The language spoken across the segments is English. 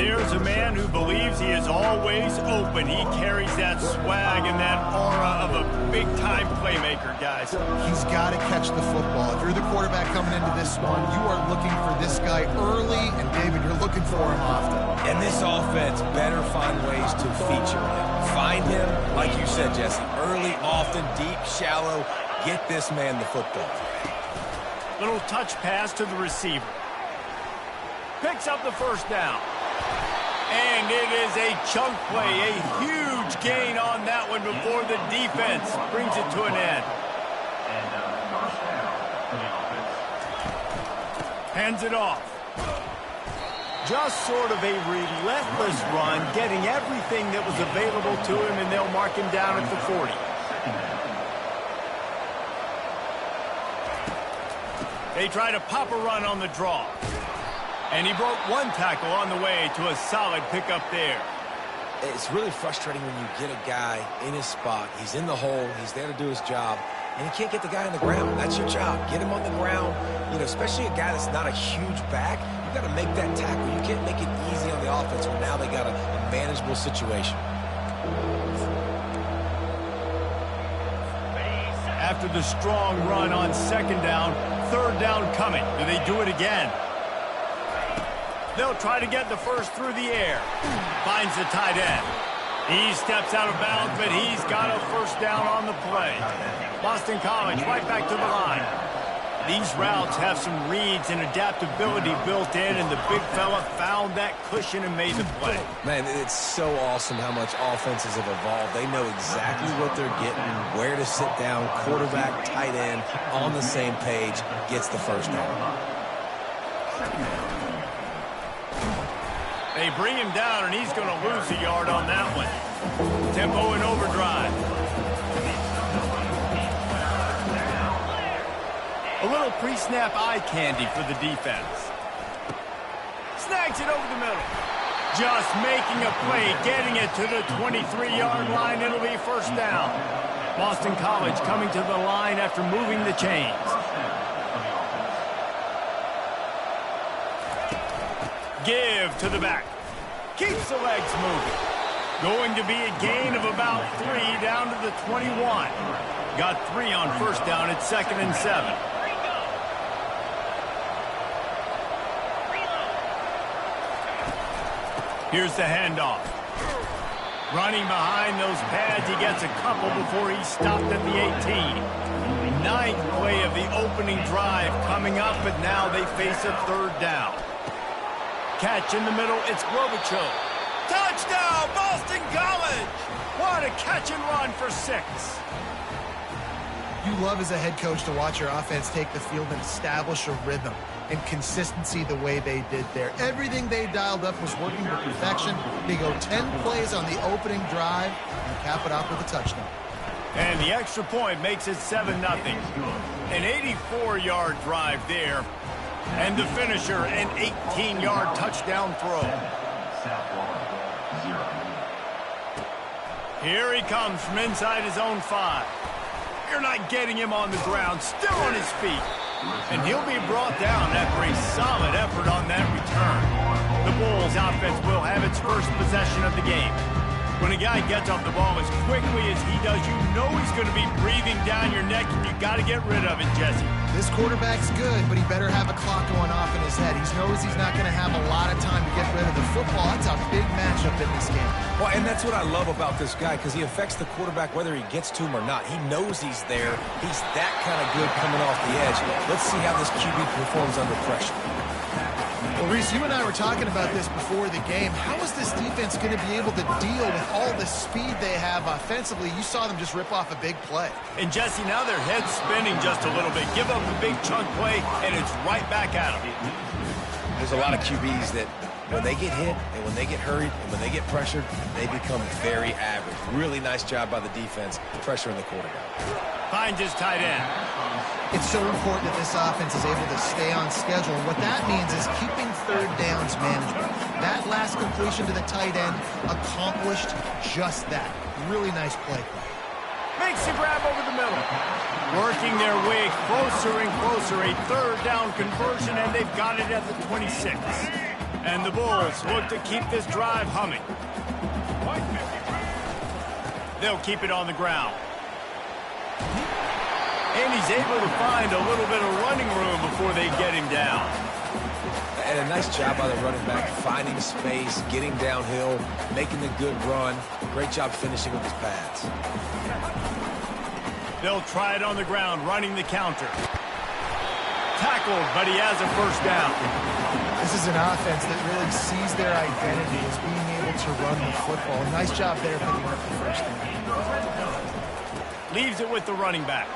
There's a man who believes he is always open. He carries that swag and that aura of a big-time playmaker, guys. He's got to catch the football. If you're the quarterback coming into this one, you are looking for this guy early, and David, you're looking for him often. And this offense better find ways to feature him. Find him, like you said, Jesse, early, often, deep, shallow. Get this man the football. Little touch pass to the receiver. Picks up the first down. And it is a chunk play, a huge gain on that one before the defense brings it to an end. Hands it off. Just sort of a relentless run, getting everything that was available to him, and they'll mark him down at the 40. They try to pop a run on the draw. And he broke one tackle on the way to a solid pickup there. It's really frustrating when you get a guy in his spot. He's in the hole. He's there to do his job. And you can't get the guy on the ground. That's your job. Get him on the ground. You know, especially a guy that's not a huge back. You got to make that tackle. You can't make it easy on the offense when now they got a manageable situation. After the strong run on second down, third down coming. Do they do it again? They'll try to get the first through the air. Finds the tight end. He steps out of bounds, but he's got a first down on the play. Boston College right back to the line. These routes have some reads and adaptability built in, and the big fella found that cushion and made the play. Man, it's so awesome how much offenses have evolved. They know exactly what they're getting, where to sit down, quarterback, tight end, on the same page, gets the first down. They bring him down, and he's going to lose a yard on that one. Tempo and overdrive. A little pre-snap eye candy for the defense. Snags it over the middle. Just making a play, getting it to the 23-yard line. It'll be first down. Boston College coming to the line after moving the chains. Give to the back. Keeps the legs moving. Going to be a gain of about 3 down to the 21. Got 3 on first down at 2nd and 7. Here's the handoff. Running behind those pads, he gets a couple before he stopped at the 18. 9th play of the opening drive coming up, but now they face a third down. Catch in the middle, it's Globichuk. Touchdown, Boston College! What a catch and run for 6. You love as a head coach to watch your offense take the field and establish a rhythm and consistency the way they did there. Everything they dialed up was working to perfection. They go 10 plays on the opening drive and cap it off with a touchdown. And the extra point makes it 7-0. An 84-yard drive there. And the finisher, an 18-yard touchdown throw. Here he comes from inside his own 5. You're not getting him on the ground, still on his feet. And he'll be brought down after a solid effort on that return. The Bulls offense will have its first possession of the game. When a guy gets off the ball as quickly as he does, you know he's going to be breathing down your neck, and you got to get rid of it, Jesse. This quarterback's good, but he better have a clock going off in his head. He knows he's not going to have a lot of time to get rid of the football. That's a big matchup in this game. Well, and that's what I love about this guy, because he affects the quarterback whether he gets to him or not. He knows he's there. He's that kind of good coming off the edge. Let's see how this QB performs under pressure. Well, Reese, you and I were talking about this before the game. How is this defense going to be able to deal with all the speed they have offensively? You saw them just rip off a big play. And, Jesse, now their head's spinning just a little bit. Give up a big chunk play, and it's right back at them. There's a lot of QBs that when they get hit and when they get hurried and when they get pressured, they become very average. Really nice job by the defense pressuring the quarterback. Finds his tight end. It's so important that this offense is able to stay on schedule. And what that means is keeping third downs manageable. That last completion to the tight end accomplished just that. Really nice play. Makes the grab over the middle. Working their way closer and closer. A third down conversion, and they've got it at the 26. And the Bulls look to keep this drive humming. They'll keep it on the ground. And he's able to find a little bit of running room before they get him down. And a nice job by the running back, finding space, getting downhill, making a good run. Great job finishing with his pads. They'll try it on the ground, running the counter. Tackled, but he has a first down. This is an offense that really sees their identity as being able to run the football. Nice job there picking up the first down. Leaves it with the running back.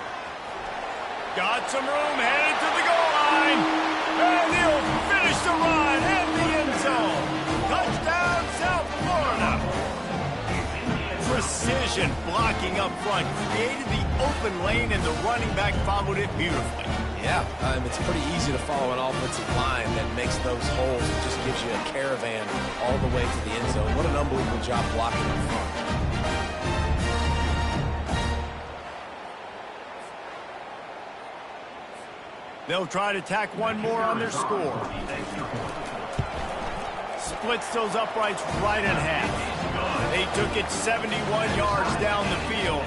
Got some room, headed to the goal line. And he'll finish the run in the end zone. Touchdown, South Florida. Precision blocking up front. Created the open lane, and the running back followed it beautifully. Yeah, it's pretty easy to follow an offensive line that makes those holes. It just gives you a caravan all the way to the end zone. What an unbelievable job blocking up front. They'll try to tack one more on their score. Splits those uprights right in half. They took it 71 yards down the field,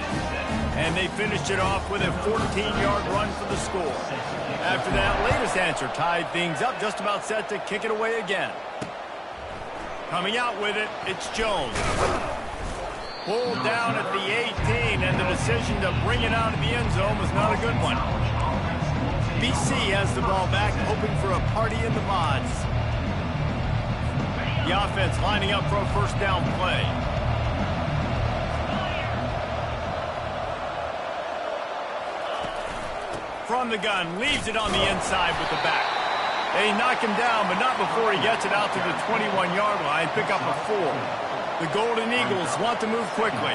and they finished it off with a 14-yard run for the score. After that latest answer tied things up, just about set to kick it away again. Coming out with it, it's Jones. Pulled down at the 18, and the decision to bring it out of the end zone was not a good one. BC has the ball back, hoping for a party in the mods. The offense lining up for a first down play. From the gun, leaves it on the inside with the back. They knock him down, but not before he gets it out to the 21-yard line, pick up a 4. The Golden Eagles want to move quickly.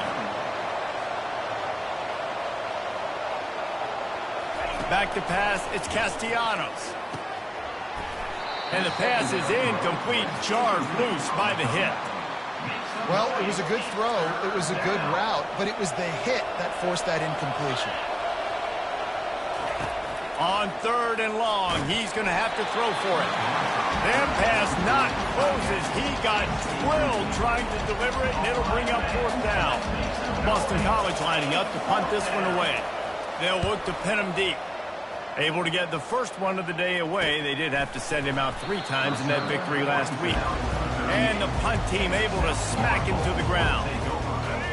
Back to pass, it's Castellanos. And the pass is incomplete, jarred loose by the hit. Well, it was a good throw, it was a good route, but it was the hit that forced that incompletion. On 3rd and long, he's going to have to throw for it. Their pass not closes. He got drilled trying to deliver it, and it'll bring up 4th down. Boston College lining up to punt this one away. They'll look to pin him deep. Able to get the first one of the day away. They did have to send him out 3 times in that victory last week. And the punt team able to smack him to the ground.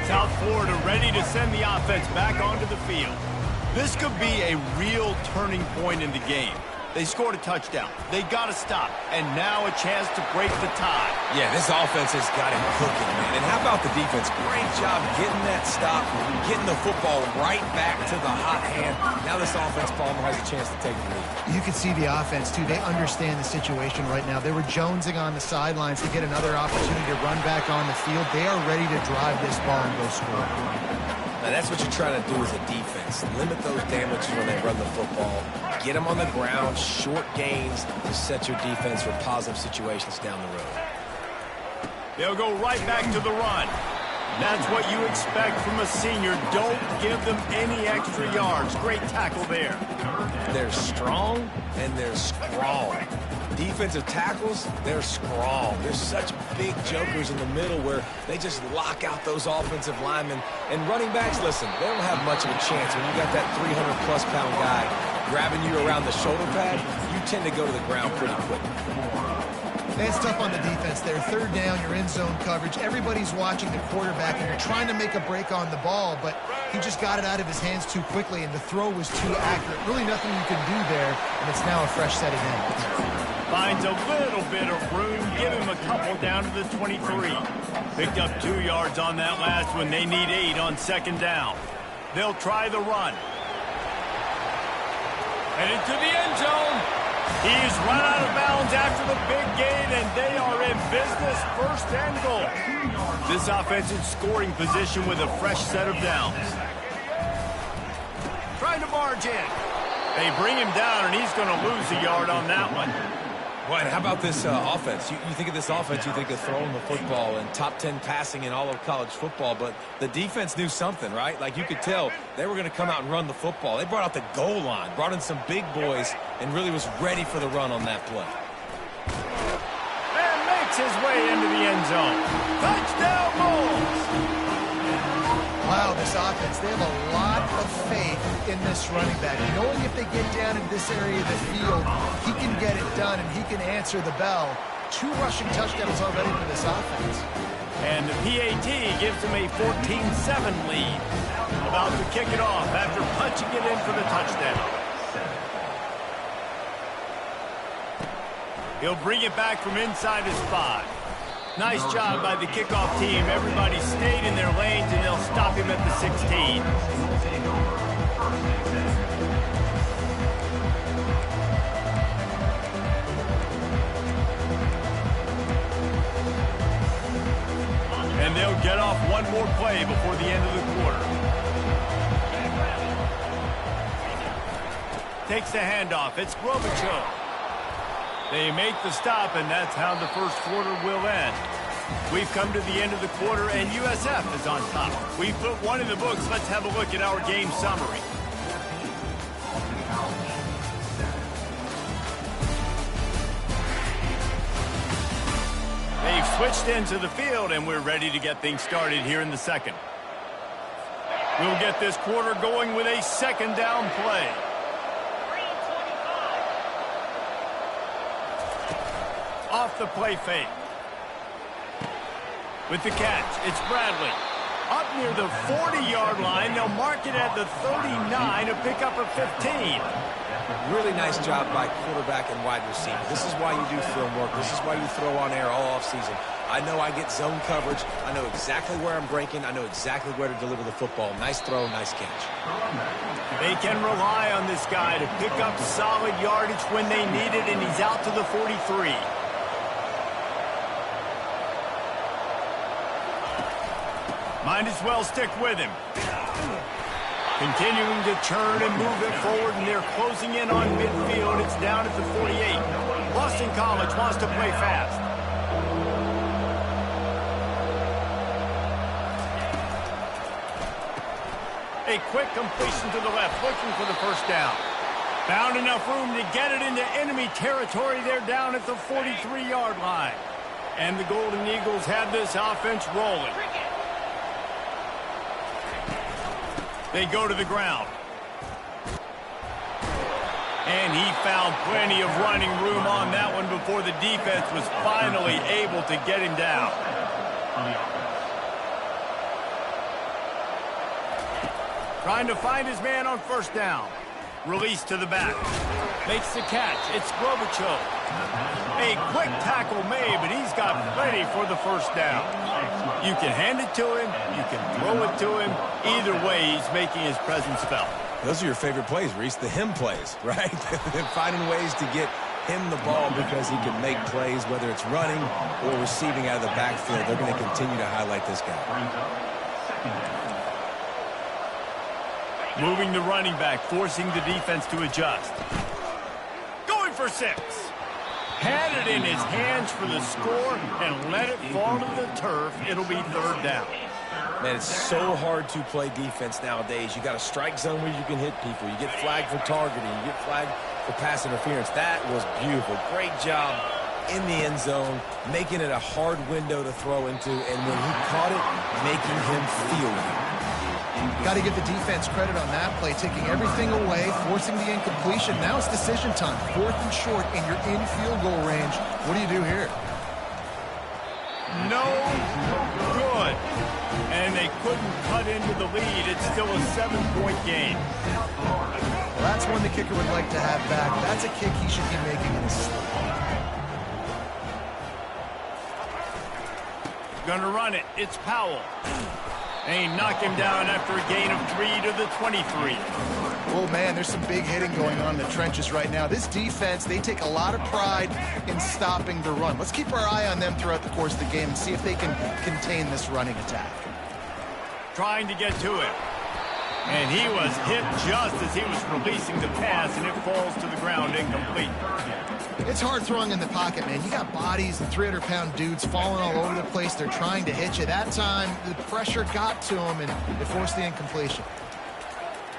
South Florida ready to send the offense back onto the field. This could be a real turning point in the game. They scored a touchdown. They got to stop. And now a chance to break the tie. Yeah, this offense has got him cooking, man. And how about the defense? Great job getting that stop, getting the football right back to the hot hand. Now this offense, Palmer, has a chance to take the lead. You can see the offense, too. They understand the situation right now. They were jonesing on the sidelines to get another opportunity to run back on the field. They are ready to drive this ball and go score. Now, that's what you're trying to do as a defense. Limit those damages when they run the football. Get them on the ground, short gains to set your defense for positive situations down the road. They'll go right back to the run. That's what you expect from a senior. Don't give them any extra yards. Great tackle there. They're strong and they're strong. Defensive tackles, they're strong. They're such big jokers in the middle where they just lock out those offensive linemen. And running backs, listen, they don't have much of a chance. When you got that 300-plus pound guy grabbing you around the shoulder pad, you tend to go to the ground pretty quick. That's tough on the defense there. 3rd down, you're in zone coverage. Everybody's watching the quarterback, and you're trying to make a break on the ball, but he just got it out of his hands too quickly, and the throw was too accurate. Really nothing you can do there, and it's now a fresh set again. Finds a little bit of room. Give him a couple down to the 23. Picked up 2 yards on that last one. They need 8 on 2nd down. They'll try the run. Headed to the end zone. He's run out of bounds after the big gain, and they are in business. 1st and goal. This offense in scoring position with a fresh set of downs. Trying to barge in. They bring him down, and he's going to lose a yard on that one. Boy, and how about this offense? You think of this offense, you think of throwing the football and top 10 passing in all of college football, but the defense knew something, right? Like you could tell they were going to come out and run the football. They brought out the goal line, brought in some big boys, and really was ready for the run on that play. And his way into the end zone. Touchdown, Bulls! Wow, this offense, they have a lot of faith in this running back. Knowing if they get down in this area of the field, he can get it done and he can answer the bell. 2 rushing touchdowns already for this offense. And the PAT gives him a 14-7 lead. About to kick it off after punching it in for the touchdown. He'll bring it back from inside his 5. Nice job by the kickoff team. Everybody stayed in their lanes, and they'll stop him at the 16. And they'll get off one more play before the end of the quarter. Takes the handoff. It's Grobichuk. They make the stop, and that's how the first quarter will end. We've come to the end of the quarter, and USF is on top. We put one in the books. Let's have a look at our game summary. They've switched into the field, and we're ready to get things started here in the second. We'll get this quarter going with a second down play. Off the play fake. With the catch, it's Bradley. Up near the 40-yard line, they'll mark it at the 39, a pickup of 15. Really nice job by quarterback and wide receiver. This is why you do film work. This is why you throw on air all offseason. I know I get zone coverage. I know exactly where I'm breaking. I know exactly where to deliver the football. Nice throw, nice catch. They can rely on this guy to pick up solid yardage when they need it, and he's out to the 43. Might as well stick with him. Continuing to churn and move it forward, and they're closing in on midfield. It's down at the 48. Boston College wants to play fast. A quick completion to the left, looking for the first down. Found enough room to get it into enemy territory. They're down at the 43-yard line. And the Golden Eagles have this offense rolling. They go to the ground. And he found plenty of running room on that one before the defense was finally able to get him down. Trying to find his man on first down. Release to the back. Makes the catch. It's Grobichuk. A quick tackle made, but he's got plenty for the first down. You can hand it to him. You can throw it to him. Either way, he's making his presence felt. Those are your favorite plays, Reese, the him plays, right? Finding ways to get him the ball because he can make plays, whether it's running or receiving out of the backfield. They're going to continue to highlight this guy. Moving the running back, forcing the defense to adjust. Going for 6. Had it in his hands for the score and let it fall to the turf. It'll be third down. Man, it's so hard to play defense nowadays. You got a strike zone where you can hit people. You get flagged for targeting. You get flagged for pass interference. That was beautiful. Great job in the end zone, making it a hard window to throw into, and when he caught it, making him feel it. Got to give the defense credit on that play, taking everything away, forcing the incompletion. Now it's decision time. 4th and short, and you're in field goal range. What do you do here? No good. And they couldn't cut into the lead. It's still a 7-point game. Well, that's one the kicker would like to have back. That's a kick he should be making in his sleep. Gonna run it. It's Powell. They knock him down after a gain of 3 to the 23. Oh, man, there's some big hitting going on in the trenches right now. This defense, they take a lot of pride in stopping the run. Let's keep our eye on them throughout the course of the game and see if they can contain this running attack. Trying to get to it. And he was hit just as he was releasing the pass, and it falls to the ground incomplete. It's hard throwing in the pocket, man. You got bodies and 300-pound dudes falling all over the place. They're trying to hit you. That time, the pressure got to him, and it forced the incompletion.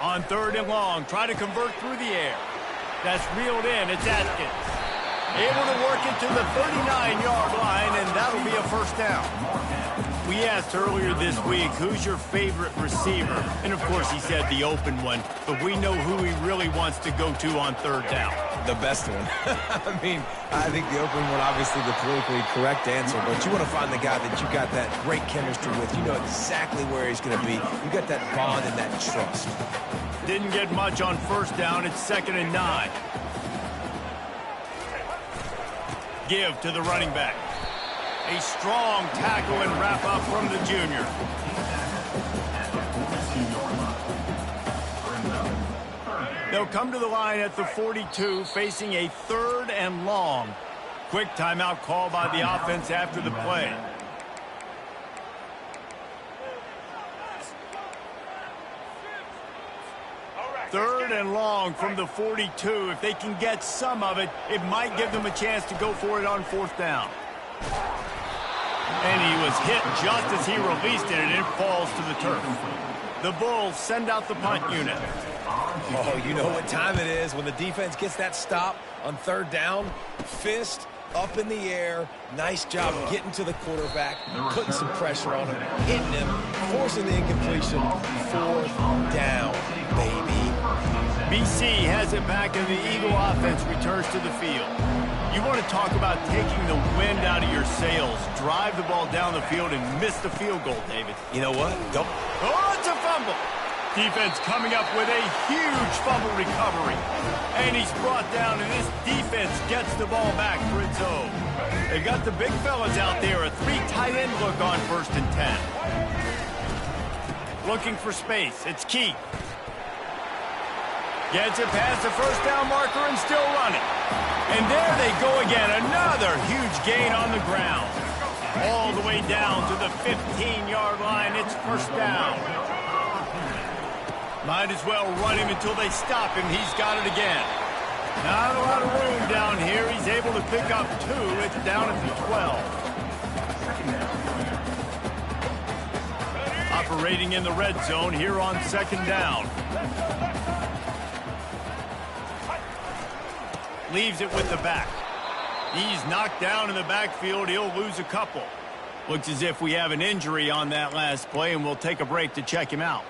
On 3rd and long, try to convert through the air. That's reeled in. It's Atkins. Able to work it to the 39-yard line, and that'll be a first down. We asked earlier this week, who's your favorite receiver? And, of course, he said the open one, but we know who he really wants to go to on third down. The best one. I think the open one, obviously the politically correct answer, but you want to find the guy that you got that great chemistry with. You know exactly where he's going to be. You got that bond and that trust. Didn't get much on first down. It's 2nd and 9. Give to the running back. A strong tackle and wrap up from the junior. They'll come to the line at the 42, facing a 3rd and long. Quick timeout call by the offense after the play. Third and long from the 42. If they can get some of it, it might give them a chance to go for it on 4th down. And he was hit just as he released it, and it falls to the turf. The Bulls send out the punt unit. Oh, you know what time it is when the defense gets that stop on 3rd down. Fist up in the air. Nice job getting to the quarterback, putting some pressure on him, hitting him, forcing the incompletion. 4th down, baby. BC has it back, and the Eagle offense returns to the field. You want to talk about taking the wind out of your sails. Drive the ball down the field and miss the field goal, David. You know what? Don't. Oh, it's a fumble. Defense coming up with a huge fumble recovery. And he's brought down, and this defense gets the ball back for its own. They've got the big fellas out there. A 3 tight end look on 1st and 10. Looking for space. It's Keith. Gets it past the 1st down marker and still running. And there they go again. Another huge gain on the ground. All the way down to the 15-yard line. It's 1st down. Might as well run him until they stop him. He's got it again. Not a lot of room down here. He's able to pick up 2. It's down at the 12. Operating in the red zone here on 2nd down. Leaves it with the back. He's knocked down in the backfield. He'll lose a couple. Looks as if we have an injury on that last play, and we'll take a break to check him out.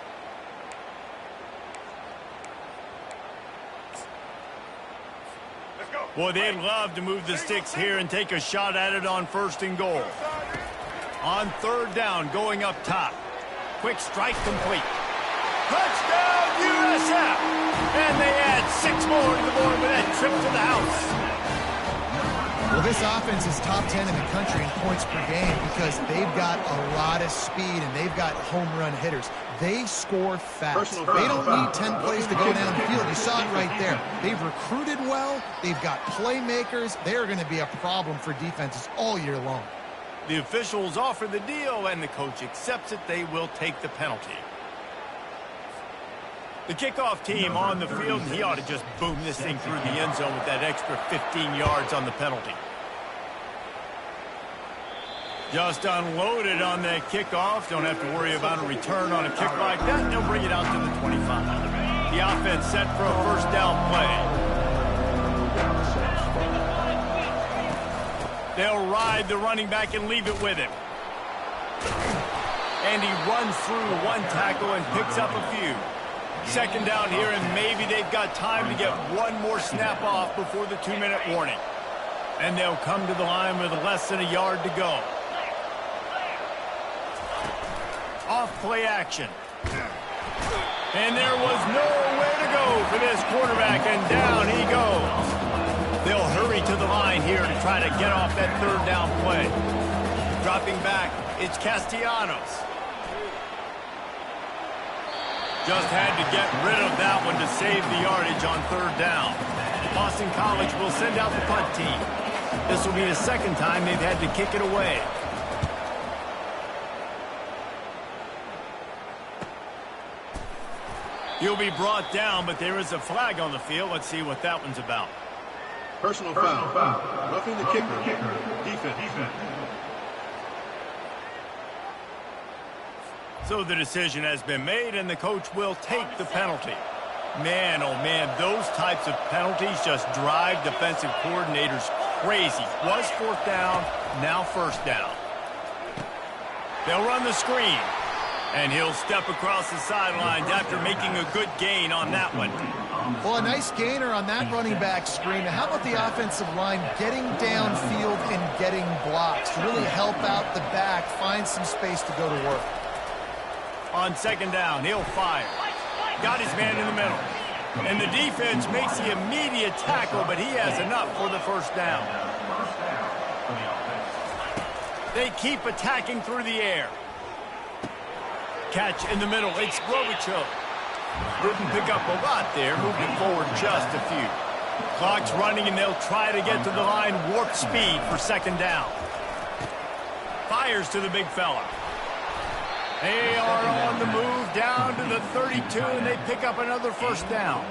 Boy, they'd love to move the sticks here and take a shot at it on 1st and goal. On 3rd down, going up top. Quick strike complete. Touchdown, USF! And they add 6 more to the board with that trip to the house. Well, this offense is top 10 in the country in points per game because they've got a lot of speed and they've got home run hitters. They score fast. They don't need 10 plays to go down the field. You saw it right there. They've recruited well. They've got playmakers. They're going to be a problem for defenses all year long. The officials offer the deal, and the coach accepts it. They will take the penalty. The kickoff team on the field, and he ought to just boom this thing through the end zone with that extra 15 yards on the penalty. Just unloaded on that kickoff. Don't have to worry about a return on a kick like that. They'll bring it out to the 25. The offense set for a 1st down play. They'll ride the running back and leave it with him. And he runs through 1 tackle and picks up a few. 2nd down here, and maybe they've got time to get 1 more snap off before the 2-minute warning. And they'll come to the line with less than a yard to go. Off play action. And there was nowhere to go for this quarterback, and down he goes. They'll hurry to the line here to try to get off that 3rd down play. Dropping back, it's Castellanos. Just had to get rid of that one to save the yardage on 3rd down. Boston College will send out the punt team. This will be the 2nd time they've had to kick it away. He'll be brought down, but there is a flag on the field. Let's see what that one's about. Personal foul. Roughing the kicker. Defense. So the decision has been made, and the coach will take the penalty. Man, oh man, those types of penalties just drive defensive coordinators crazy. Was fourth down, now first down. They'll run the screen. And he'll step across the sidelines after making a good gain on that one. Well, a nice gainer on that running back screen. How about the offensive line getting downfield and getting blocks to really help out the back, find some space to go to work? On second down, he'll fire. Got his man in the middle. And the defense makes the immediate tackle, but he has enough for the first down. They keep attacking through the air. Catch in the middle. It's Robichaux. Didn't pick up a lot there. Moved it forward just a few. Clock's running, and they'll try to get to the line. Warp speed for second down. Fires to the big fella. They are on the move down to the 32, and they pick up another first down.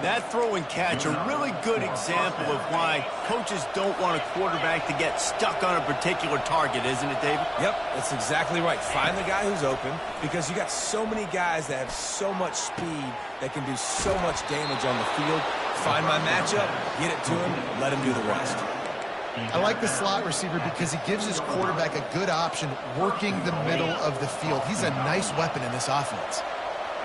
That throw and catch, a really good example of why coaches don't want a quarterback to get stuck on a particular target, isn't it, David? Yep, that's exactly right. Find the guy who's open, because you got so many guys that have so much speed that can do so much damage on the field. Find my matchup, get it to him, let him do the rest. I like the slot receiver because he gives his quarterback a good option working the middle of the field. He's a nice weapon in this offense.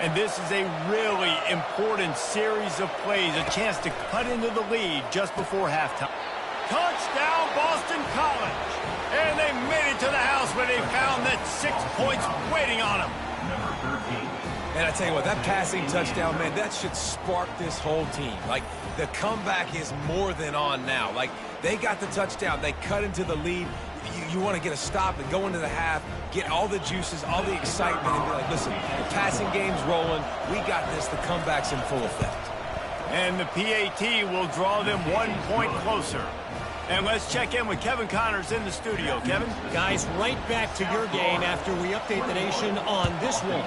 And this is a really important series of plays, a chance to cut into the lead just before halftime. Touchdown, Boston College! And they made it to the house where they found that 6 points waiting on them. And I tell you what, that passing touchdown, man, that should spark this whole team. Like, the comeback is more than on now. Like, they got the touchdown. They cut into the lead. You want to get a stop and go into the half, get all the juices, all the excitement, and be like, listen, the passing game's rolling. We got this. The comeback's in full effect. And the PAT will draw them 1 point closer. And let's check in with Kevin Connors in the studio. Kevin? Guys, right back to your game after we update the nation on this one.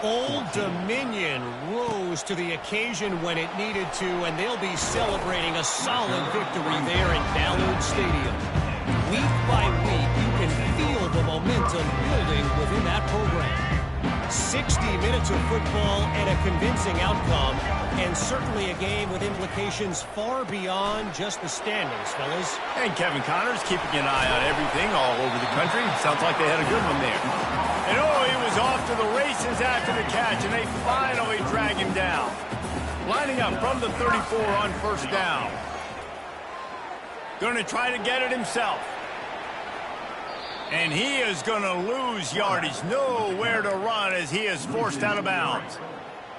Old Dominion rose to the occasion when it needed to, and they'll be celebrating a solid victory there in Ballard Stadium. Week by week, you can feel the momentum building within that program. 60 minutes of football and a convincing outcome, and certainly a game with implications far beyond just the standings, fellas. And Kevin Connors keeping an eye on everything all over the country. Sounds like they had a good one there. And oh, he was off to the races after the catch, and they finally drag him down. Lining up from the 34 on first down. Going to try to get it himself. And he is going to lose yardage. Nowhere to run as he is forced out of bounds.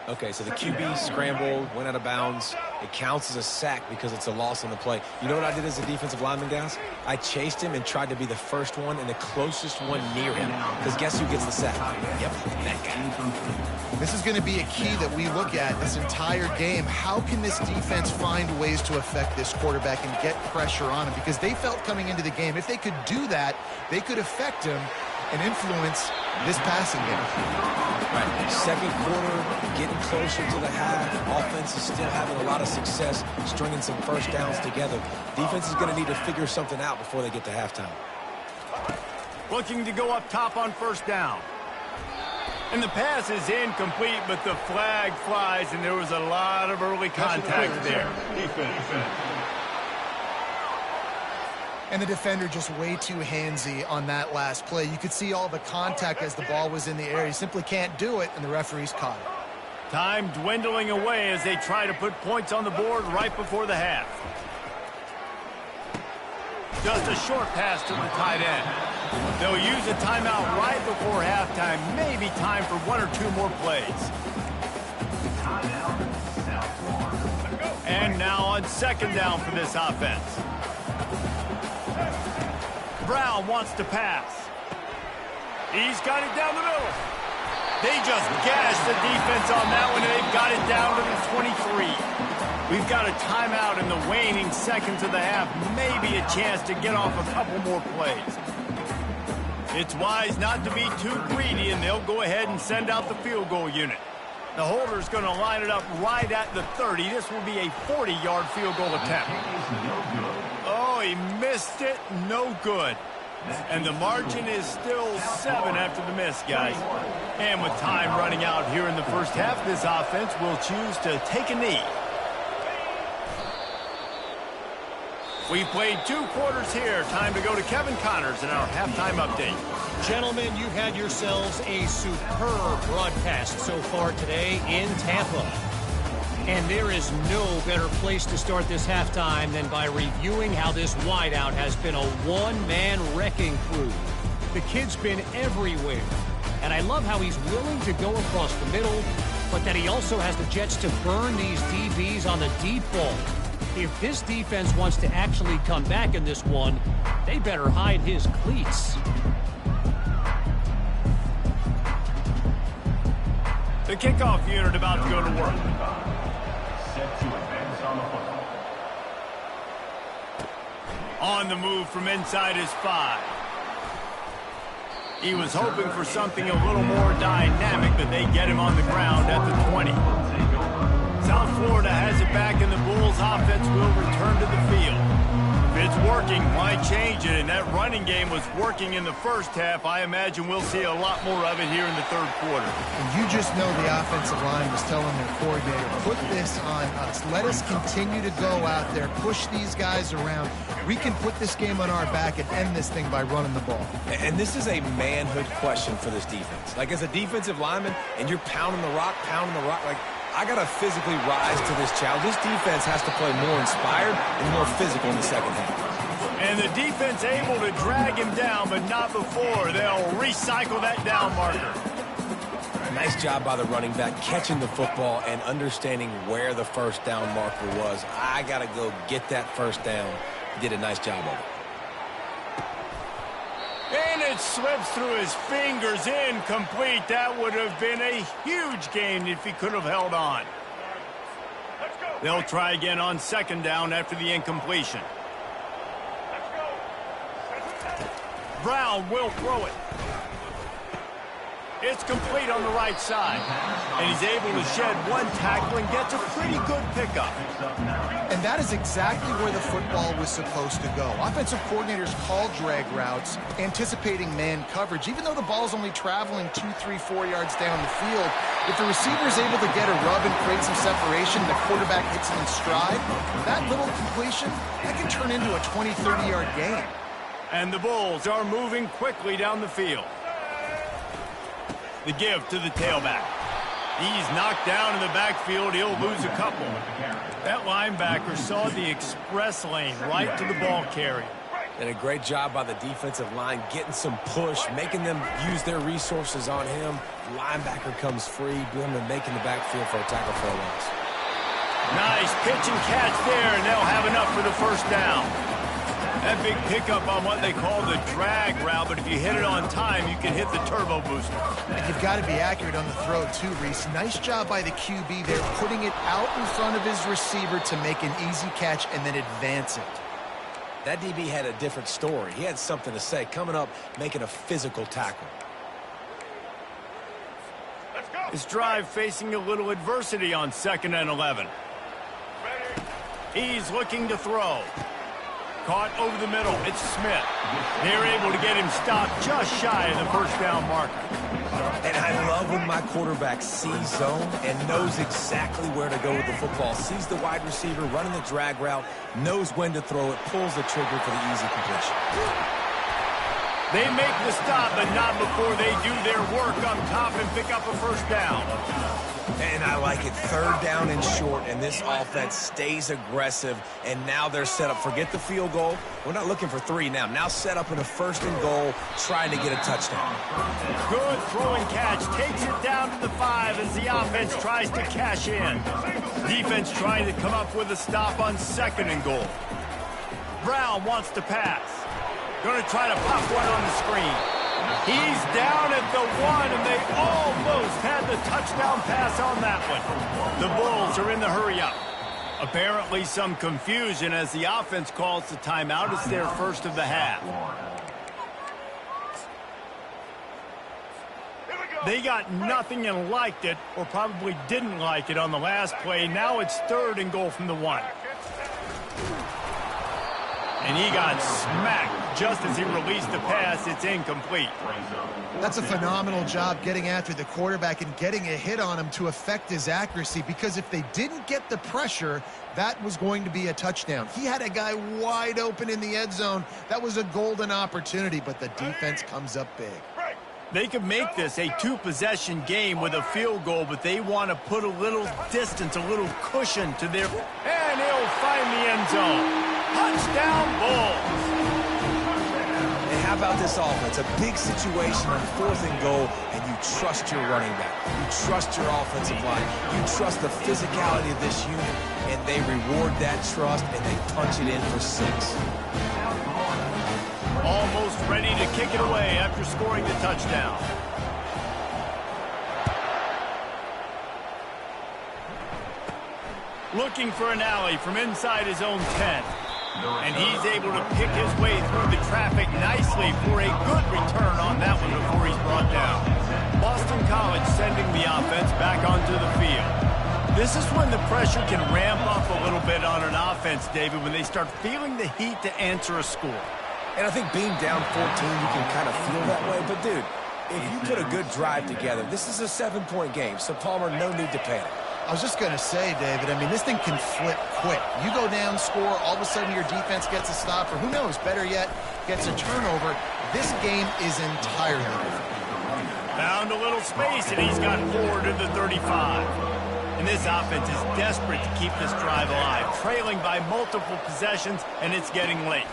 Okay, so the QB scrambled, went out of bounds. It counts as a sack because it's a loss on the play. You know what I did as a defensive lineman, guys? I chased him and tried to be the first one and the closest one near him. Because guess who gets the sack? Yep, that guy. This is going to be a key that we look at this entire game. How can this defense find ways to affect this quarterback and get pressure on him? Because they felt coming into the game, if they could do that, they could affect him and influence this passing game. Right. Second quarter, getting closer to the half. Offense is still having a lot of success stringing some first downs together. Defense is going to need to figure something out before they get to halftime. Looking to go up top on first down. And the pass is incomplete, but the flag flies, and there was a lot of early contact there. Defense. And the defender just way too handsy on that last play. You could see all the contact as the ball was in the air. He simply can't do it, and the referees caught it. Time dwindling away as they try to put points on the board right before the half. Just a short pass to the tight end. They'll use a timeout right before halftime. Maybe time for one or two more plays. And now on second down for this offense. Brown wants to pass. He's got it down the middle. They just gashed the defense on that one, and they've got it down to the 23. We've got a timeout in the waning seconds of the half. Maybe a chance to get off a couple more plays. It's wise not to be too greedy, and they'll go ahead and send out the field goal unit. The holder's going to line it up right at the 30. This will be a 40-yard field goal attempt. Oh, he missed it. No good. And the margin is still 7 after the miss, guys. And with time running out here in the first half, this offense will choose to take a knee. We played 2 quarters here. Time to go to Kevin Connors in our halftime update. Gentlemen, you've had yourselves a superb broadcast so far today in Tampa. And there is no better place to start this halftime than by reviewing how this wideout has been a one-man wrecking crew. The kid's been everywhere. And I love how he's willing to go across the middle, but that he also has the jets to burn these DBs on the deep ball. If this defense wants to actually come back in this one, they better hide his cleats. The kickoff unit about to go to work. On the move from inside his 5. He was hoping for something a little more dynamic, but they get him on the ground at the 20. South Florida has it back, and the Bulls offense will return to the field. If it's working, why change it? And that running game was working in the first half. I imagine we'll see a lot more of it here in the third quarter. And you just know the offensive line was telling their coordinator, put this on us. Let us continue to go out there, push these guys around. We can put this game on our back and end this thing by running the ball. And this is a manhood question for this defense. Like, as a defensive lineman, and you're pounding the rock, like, I got to physically rise to this challenge. This defense has to play more inspired and more physical in the second half. And the defense able to drag him down, but not before. They'll recycle that down marker. Nice job by the running back, catching the football and understanding where the first down marker was. I got to go get that first down. He did a nice job of it. And it slips through his fingers, incomplete. That would have been a huge gain if he could have held on. They'll try again on second down after the incompletion. Brown will throw it. It's complete on the right side. And he's able to shed one tackle and gets a pretty good pickup. And that is exactly where the football was supposed to go. Offensive coordinators call drag routes, anticipating man coverage. Even though the ball's only traveling 2, 3, 4 yards down the field, if the receiver is able to get a rub and create some separation, the quarterback hits him in stride, that little completion, that can turn into a 20, 30-yard gain. And the Bulls are moving quickly down the field. The give to the tailback. He's knocked down in the backfield. He'll lose a couple. That linebacker saw the express lane right to the ball carrier. And a great job by the defensive line, getting some push, making them use their resources on him. Linebacker comes free, doing him making the backfield for a tackle for a loss. Nice pitch and catch there, and they'll have enough for the first down. That big pickup on what they call the drag route, but if you hit it on time, you can hit the turbo booster. And you've got to be accurate on the throw, too, Reese. Nice job by the QB there, putting it out in front of his receiver to make an easy catch and then advance it. That DB had a different story. He had something to say, coming up, making a physical tackle. His drive facing a little adversity on 2nd and 11. He's looking to throw. Caught over the middle. It's Smith. They're able to get him stopped just shy of the first down marker. And I love when my quarterback sees zone and knows exactly where to go with the football. Sees the wide receiver running the drag route, knows when to throw it, pulls the trigger for the easy completion. They make the stop, but not before they do their work up top and pick up a first down. And I like it. 3rd down and short, and this offense stays aggressive, and now they're set up. Forget the field goal. We're not looking for 3 now. Now set up in a 1st and goal, trying to get a touchdown. Good throwing catch. Takes it down to the 5 as the offense tries to cash in. Defense trying to come up with a stop on 2nd and goal. Brown wants to pass. Going to try to pop one on the screen. He's down at the 1, and they almost had the touchdown pass on that one. The Bulls are in the hurry-up. Apparently some confusion as the offense calls the timeout. It's their first of the half. They got nothing and liked it, or probably didn't like it on the last play. Now it's 3rd and goal from the 1. And he got smacked. Just as he released the pass, it's incomplete. That's a phenomenal job getting after the quarterback and getting a hit on him to affect his accuracy, because if they didn't get the pressure, that was going to be a touchdown. He had a guy wide open in the end zone. That was a golden opportunity, but the defense comes up big. They could make this a two-possession game with a field goal, but they want to put a little distance, a little cushion to their... And he'll find the end zone. Touchdown, Bulls. And how about this offense? A big situation on 4th and goal, and you trust your running back. You trust your offensive line. You trust the physicality of this unit, and they reward that trust, and they punch it in for 6. Almost ready to kick it away after scoring the touchdown. Looking for an alley from inside his own 10. And he's able to pick his way through the traffic nicely for a good return on that one before he's brought down. Boston College sending the offense back onto the field. This is when the pressure can ramp up a little bit on an offense, David, when they start feeling the heat to answer a score. And I think being down 14, you can kind of feel that way. But, dude, if you put a good drive together, this is a 7-point game. So, Palmer, no need to panic. I was just going to say, David, I mean, this thing can flip quick. You go down, score, all of a sudden your defense gets a stop, or who knows, better yet, gets a turnover. This game is entirely different. Found a little space, and he's got forward to the 35. And this offense is desperate to keep this drive alive, trailing by multiple possessions, and it's getting late.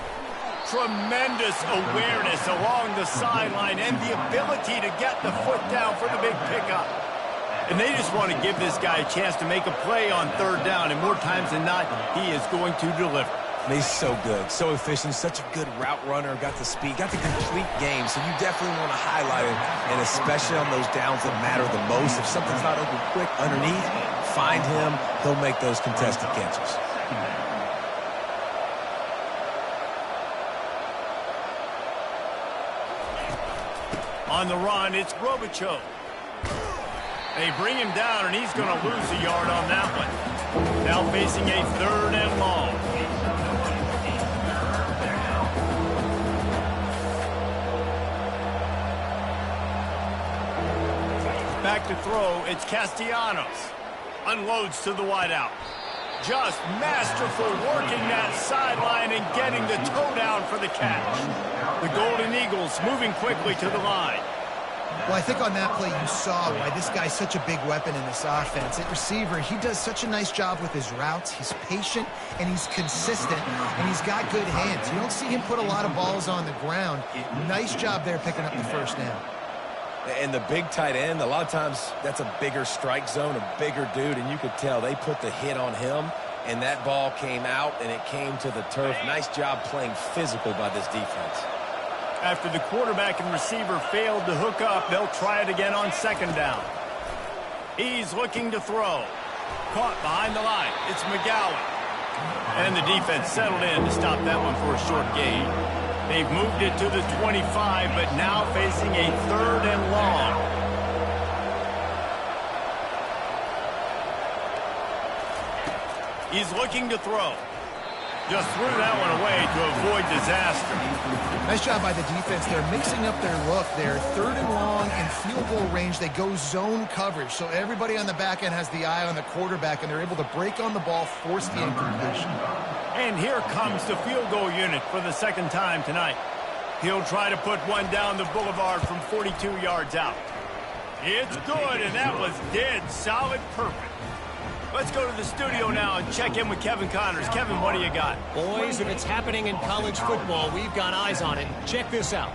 Tremendous awareness along the sideline and the ability to get the foot down for the big pickup. And they just want to give this guy a chance to make a play on 3rd down, and more times than not, he is going to deliver. He's so good, so efficient, such a good route runner, got the speed, got the complete game, so you definitely want to highlight it, and especially on those downs that matter the most. If something's not open quick underneath, find him, he'll make those contested catches. On the run, it's Robichaux. They bring him down, and he's going to lose a yard on that one. Now facing a 3rd and long. Back to throw, it's Castellanos. Unloads to the wideout. Just masterful working that sideline and getting the toe down for the catch. The Golden Eagles moving quickly to the line. Well, I think on that play you saw why this guy's such a big weapon in this offense. At receiver, he does such a nice job with his routes. He's patient, and he's consistent, and he's got good hands. You don't see him put a lot of balls on the ground. Nice job there picking up the 1st down. And the big tight end, a lot of times that's a bigger strike zone, a bigger dude, and you could tell they put the hit on him, and that ball came out, and it came to the turf. Nice job playing physical by this defense. After the quarterback and receiver failed to hook up, they'll try it again on 2nd down. He's looking to throw. Caught behind the line. It's McGowan. And the defense settled in to stop that one for a short gain. They've moved it to the 25, but now facing a 3rd and long. He's looking to throw. Just threw that one away to avoid disaster. Nice job by the defense. They're mixing up their look there. 3rd and long and field goal range. They go zone coverage. So everybody on the back end has the eye on the quarterback, and they're able to break on the ball, force the incompletion. And here comes the field goal unit for the 2nd time tonight. He'll try to put one down the boulevard from 42 yards out. It's good, and that was dead solid perfect. Let's go to the studio now and check in with Kevin Connors. Kevin, what do you got? Boys, if it's happening in college football, we've got eyes on it. Check this out.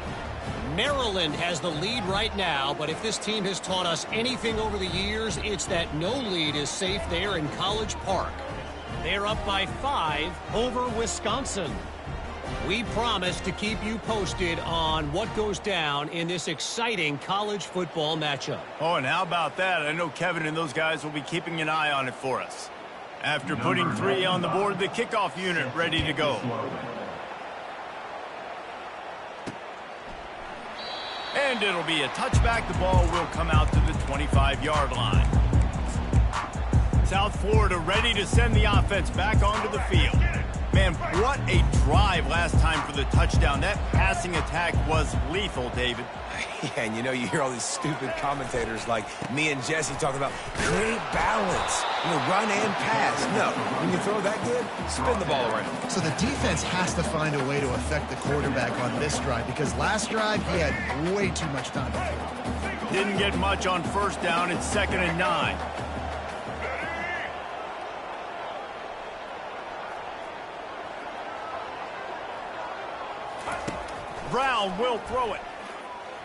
Maryland has the lead right now, but if this team has taught us anything over the years, it's that no lead is safe there in College Park. They're up by 5 over Wisconsin. We promise to keep you posted on what goes down in this exciting college football matchup. Oh, and how about that? I know Kevin and those guys will be keeping an eye on it for us. After putting 3 on the board, the kickoff unit ready to go. And it'll be a touchback. The ball will come out to the 25-yard line. South Florida ready to send the offense back onto the field. Man, what a drive last time for the touchdown. That passing attack was lethal, David. Yeah, and you hear all these stupid commentators like me and Jesse talking about create balance, run and pass. No, when you throw that good, spin the ball around. So the defense has to find a way to affect the quarterback on this drive because last drive he had way too much time. Didn't get much on first down. It's 2nd and 9. Brown will throw it.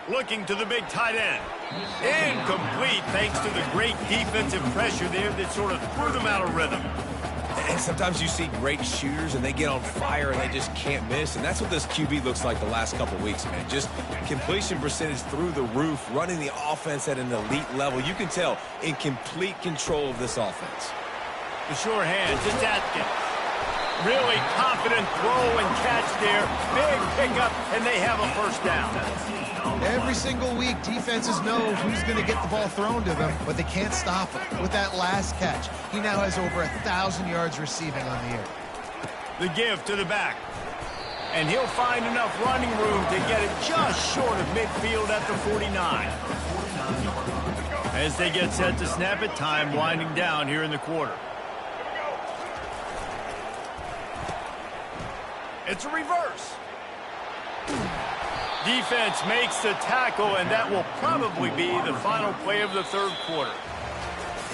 Looking to the big tight end. Incomplete thanks to the great defensive pressure there that sort of threw them out of rhythm. And sometimes you see great shooters and they get on fire and they just can't miss. And that's what this QB looks like the last couple weeks, man. Just completion percentage through the roof, running the offense at an elite level. You can tell in complete control of this offense. The sure hands, it's Atkins. Really confident throw and catch there. Big pickup, and they have a first down. Every single week, defenses know who's going to get the ball thrown to them, but they can't stop him. With that last catch, he now has over 1,000 yards receiving on the year. The give to the back. And he'll find enough running room to get it just short of midfield at the 49. As they get set to snap it, time winding down here in the quarter. It's a reverse. Defense makes the tackle, and that will probably be the final play of the third quarter.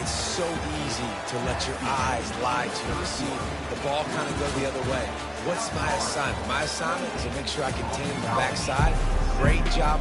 It's so easy to let your eyes lie to you. See the ball kind of go the other way. What's my assignment? My assignment is to make sure I contain the backside. Great job.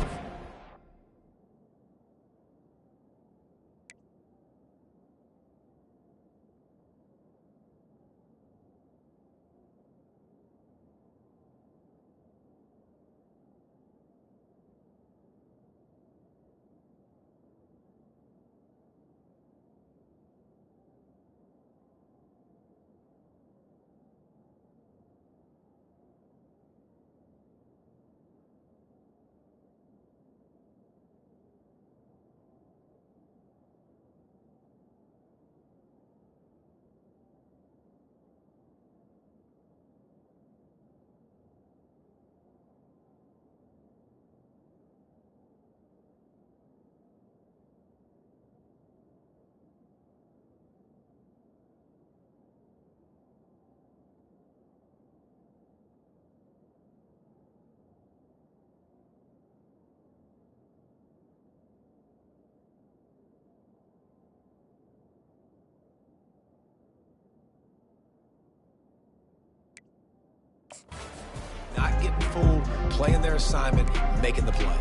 Not getting fooled, playing their assignment, making the play.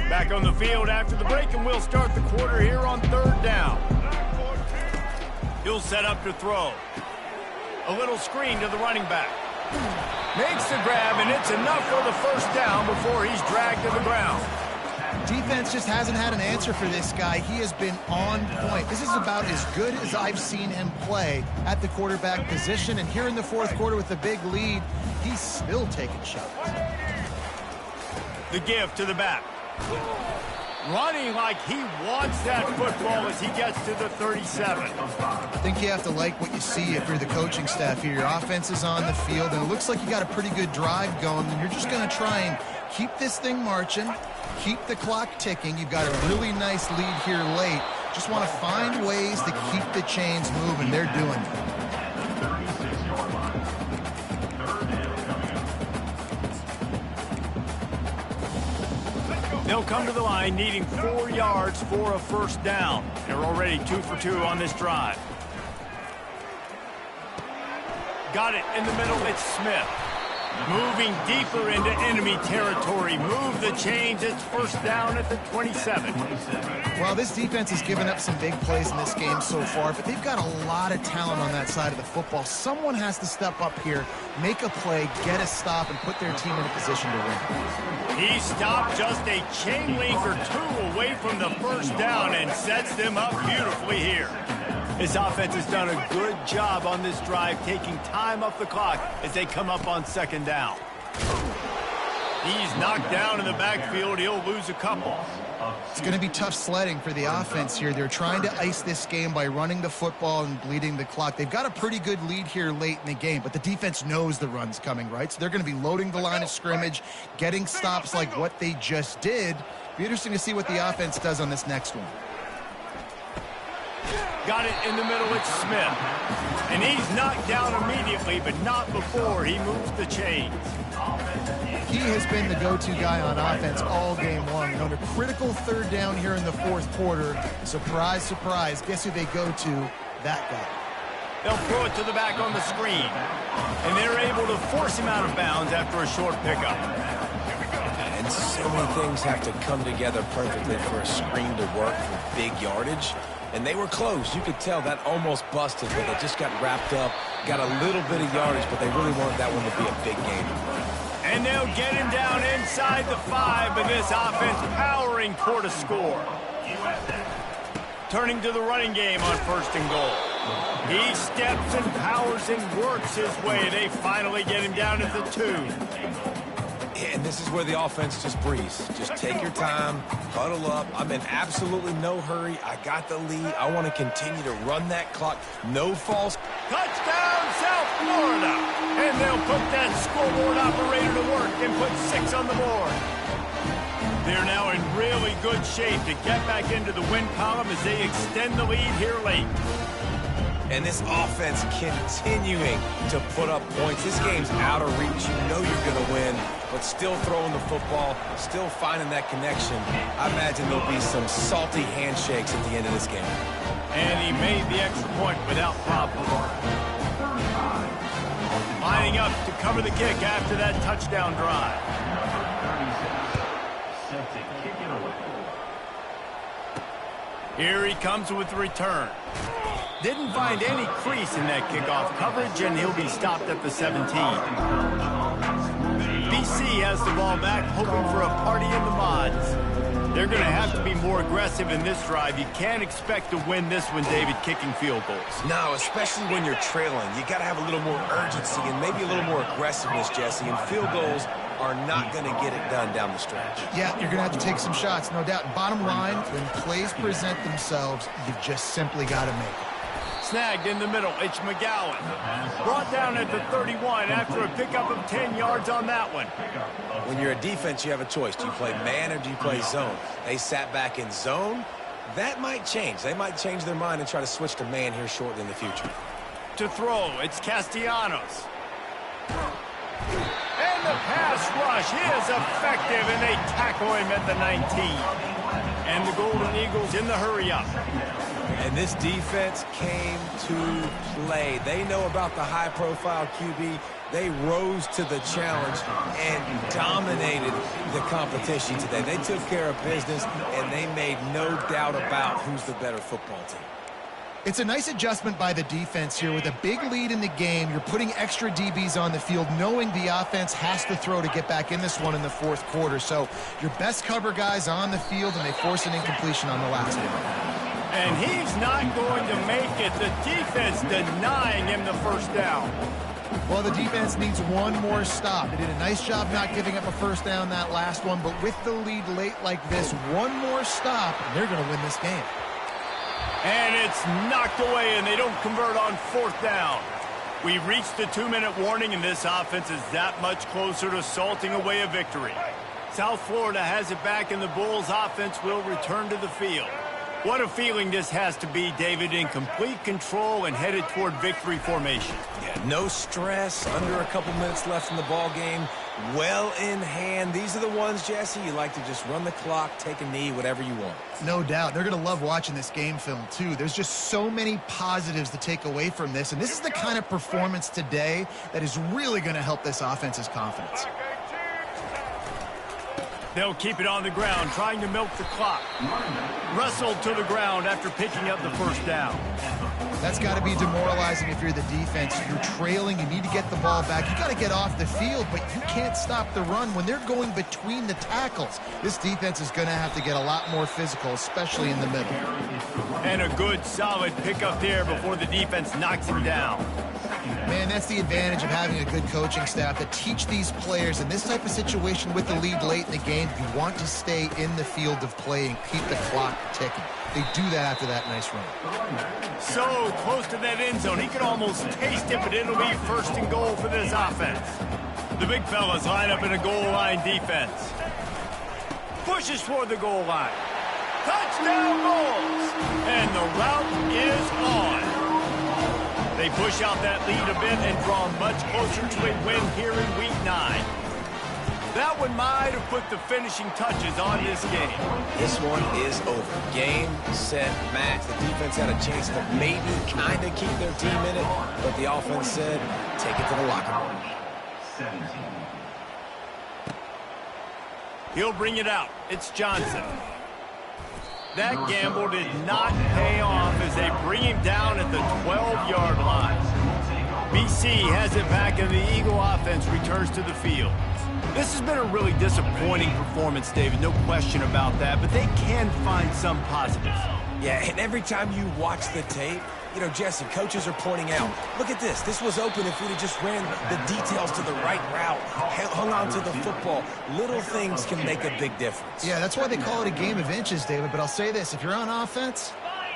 Back on the field after the break, and we'll start the quarter here on 3rd down. He'll set up to throw. A little screen to the running back. Makes the grab, and it's enough for the first down before he's dragged to the ground. Defense just hasn't had an answer for this guy. He has been on point. This is about as good as I've seen him play at the quarterback position. And here in the fourth quarter with a big lead, he's still taking shots. The give to the back. Running like he wants that football as he gets to the 37. I think you have to like what you see if you're the coaching staff here. Your offense is on the field, and it looks like you got a pretty good drive going, and you're just going to try and keep this thing marching, keep the clock ticking. You've got a really nice lead here late. Just want to find ways to keep the chains moving. They're doing it. They'll come to the line needing 4 yards for a first down. They're already 2 for 2 on this drive. Got it in the middle. It's Smith. Moving deeper into enemy territory. Move the chains. It's first down at the 27. Well, this defense has given up some big plays in this game so far, but they've got a lot of talent on that side of the football. Someone has to step up here, make a play, get a stop, and put their team in a position to win. He stopped just a chain link or 2 away from the first down and sets them up beautifully here. His offense has done a good job on this drive, taking time off the clock as they come up on second down. He's knocked down in the backfield. He'll lose a couple. It's going to be tough sledding for the offense here. They're trying to ice this game by running the football and bleeding the clock. They've got a pretty good lead here late in the game, but the defense knows the run's coming, right? So they're going to be loading the line of scrimmage, getting stops like what they just did. Be interesting to see what the offense does on this next one. Got it in the middle, it's Smith. And he's knocked down immediately, but not before he moves the chains. He has been the go-to guy on offense all game long. On a critical third down here in the fourth quarter, surprise, surprise, guess who they go to? That guy. They'll throw it to the back on the screen. And they're able to force him out of bounds after a short pickup. And so many things have to come together perfectly for a screen to work for big yardage. And they were close. You could tell that almost busted, but they just got wrapped up, got a little bit of yardage, but they really wanted that one to be a big game. And they'll get him down inside the 5, but this offense powering toward a score. Turning to the running game on 1st and goal. He steps and powers and works his way. They finally get him down at the 2. And this is where the offense just breathes. Just take your time, huddle up. I'm in absolutely no hurry. I got the lead. I want to continue to run that clock. No false. Touchdown, South Florida. And they'll put that scoreboard operator to work and put 6 on the board. They're now in really good shape to get back into the win column as they extend the lead here late. And this offense continuing to put up points. This game's out of reach. You know you're going to win, but still throwing the football, still finding that connection. I imagine there'll be some salty handshakes at the end of this game. And he made the extra point without problem. Lining up to cover the kick after that touchdown drive. Here he comes with the return. Didn't find any crease in that kickoff coverage, and he'll be stopped at the 17. BC has the ball back, hoping for a party in the mods. They're going to have to be more aggressive in this drive. You can't expect to win this one, David, kicking field goals. No, especially when you're trailing. You got to have a little more urgency and maybe a little more aggressiveness, Jesse, and field goals are not going to get it done down the stretch. Yeah, you're going to have to take some shots, no doubt. Bottom line, when plays present themselves, you've just simply got to make it. Snagged in the middle, it's McGowan. Brought down at the 31 after a pickup of 10 yards on that one. When you're a defense, you have a choice. Do you play man or do you play zone? They sat back in zone. That might change. They might change their mind and try to switch to man here shortly in the future. To throw, it's Castellanos. And the pass rush is effective, and they tackle him at the 19. And the Golden Eagles in the hurry-up. And this defense came to play. They know about the high-profile QB. They rose to the challenge and dominated the competition today. They took care of business, and they made no doubt about who's the better football team. It's a nice adjustment by the defense here. With a big lead in the game, you're putting extra DBs on the field, knowing the offense has to throw to get back in this one in the fourth quarter. So your best cover guys on the field, and they force an incompletion on the last one. And he's not going to make it. The defense denying him the first down. Well, the defense needs one more stop. They did a nice job not giving up a first down that last one, but with the lead late like this, one more stop, and they're going to win this game. And it's knocked away, and they don't convert on 4th down. We've reached the 2-minute warning, and this offense is that much closer to salting away a victory. South Florida has it back, and the Bulls offense will return to the field. What a feeling this has to be, David, in complete control and headed toward victory formation. Yeah, no stress, under a couple minutes left in the ball game, well in hand. These are the ones, Jesse, you like to just run the clock, take a knee, whatever you want. No doubt. They're going to love watching this game film, too. There's just so many positives to take away from this, and this is the kind of performance today that is really going to help this offense's confidence. They'll keep it on the ground, trying to milk the clock. Wrestled to the ground after picking up the first down. That's got to be demoralizing if you're the defense. You're trailing. You need to get the ball back. You got to get off the field, but you can't stop the run when they're going between the tackles. This defense is going to have to get a lot more physical, especially in the middle. And a good, solid pickup there before the defense knocks him down. Man, that's the advantage of having a good coaching staff that teach these players in this type of situation with the lead late in the game. You want to stay in the field of play and keep the clock ticking. They do that after that nice run. So close to that end zone, he could almost taste it, but it'll be first and goal for this offense. The big fellas line up in a goal line defense. Pushes toward the goal line. Touchdown goals! And the route is on. They push out that lead a bit and draw much closer to a win here in Week 9. That one might have put the finishing touches on this game. This one is over. Game, set, match. The defense had a chance to maybe kind of keep their team in it, but the offense said, take it to the locker room. 17. He'll bring it out. It's Johnson. That gamble did not pay off as they bring him down at the 12-yard line. BC has it back and the Eagle offense returns to the field. This has been a really disappointing performance, David, no question about that, but they can find some positives. Yeah, and every time you watch the tape, you know, Jesse, coaches are pointing out, look at this. This was open if we'd have just ran the details to the right route, hung on to the football. Little things can make a big difference. Yeah, that's why they call it a game of inches, David. But I'll say this, if you're on offense,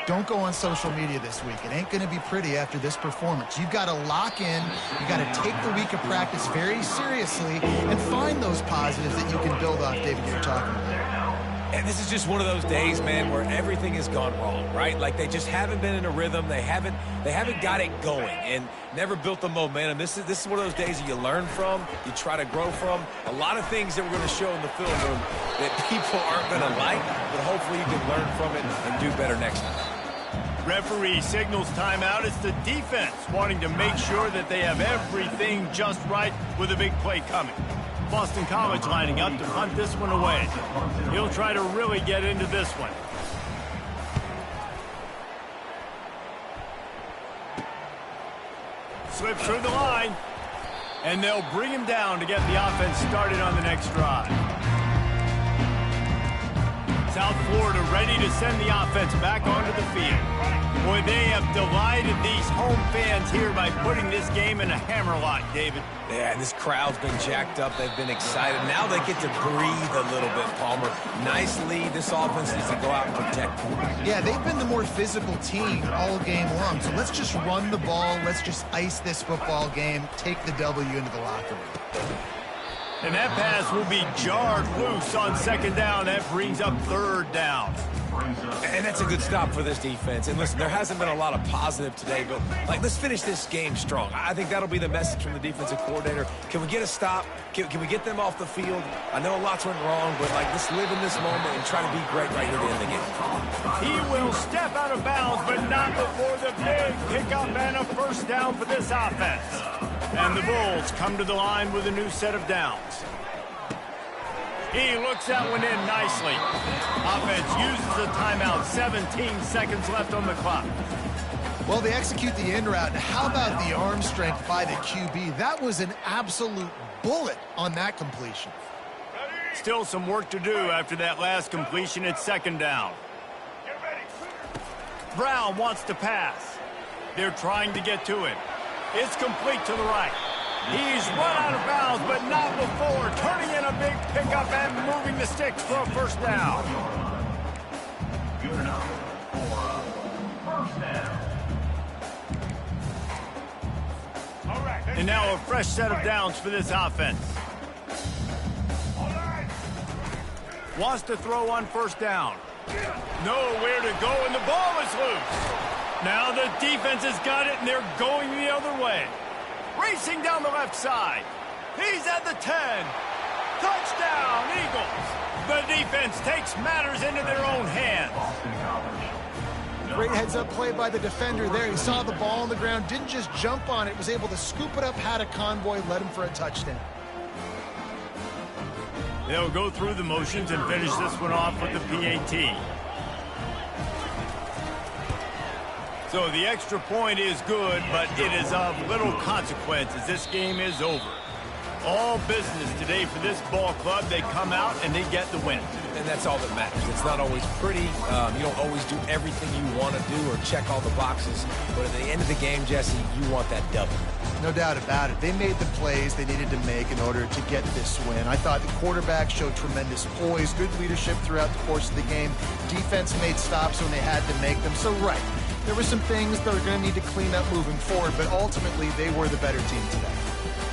don't go on social media this week. It ain't going to be pretty after this performance. You've got to lock in. You've got to take the week of practice very seriously and find those positives that you can build off, David, you're talking about. And this is just one of those days, man, where everything has gone wrong, right? Like they just haven't been in a rhythm. They haven't got it going and never built the momentum. This is one of those days that you learn from, you try to grow from. A lot of things that we're going to show in the film room that people aren't going to like, but hopefully you can learn from it and do better next time. Referee signals timeout. It's the defense wanting to make sure that they have everything just right with a big play coming. Boston College lining up to punt this one away. He'll try to really get into this one. Slips through the line, and they'll bring him down to get the offense started on the next drive. South Florida ready to send the offense back onto the field. Boy, they have delighted these home fans here by putting this game in a hammerlock, David. Yeah, this crowd's been jacked up. They've been excited. Now they get to breathe a little bit, Palmer. Nice lead. This offense needs to go out and protect them. Yeah, they've been the more physical team all game long. So let's just run the ball. Let's just ice this football game. Take the W into the locker room. And that pass will be jarred loose on second down. That brings up third down. And that's a good stop for this defense. And listen, there hasn't been a lot of positive today, but let's finish this game strong. I think that'll be the message from the defensive coordinator. Can we get a stop? Can we get them off the field? I know lots went wrong, but let's live in this moment and try to be great right here to end the game. He will step out of bounds, but not before the big pickup and a first down for this offense. And the Bulls come to the line with a new set of downs. He looks that one in nicely. Offense uses a timeout. 17 seconds left on the clock. Well, they execute the in route. How about the arm strength by the QB? That was an absolute bullet on that completion. Still some work to do after that last completion. It's second down. Brown wants to pass. They're trying to get to it. It's complete to the right. He's run out of bounds, but not before. Turning in a big pickup and moving the sticks for a first down. Good enough for a first down. And now a fresh set of downs for this offense. Wants to throw on first down. Nowhere to go, and the ball is loose. Now the defense has got it, and they're going the other way. Racing down the left side. He's at the 10. Touchdown, Eagles. The defense takes matters into their own hands. Great heads-up play by the defender there. He saw the ball on the ground, didn't just jump on it, was able to scoop it up, had a convoy, led him for a touchdown. They'll go through the motions and finish this one off with the PAT. So the extra point is good, but it is of little consequence as this game is over. All business today for this ball club. They come out and they get the win. And that's all that matters. It's not always pretty. You don't always do everything you want to do or check all the boxes. But at the end of the game, Jesse, you want that W. No doubt about it. They made the plays they needed to make in order to get this win. I thought the quarterback showed tremendous poise, good leadership throughout the course of the game. Defense made stops when they had to make them. So, right, there were some things that are going to need to clean up moving forward, but ultimately they were the better team today.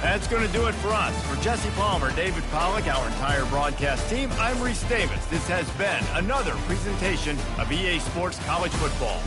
That's going to do it for us. For Jesse Palmer, David Pollack, our entire broadcast team, I'm Reese Davis. This has been another presentation of EA Sports College Football.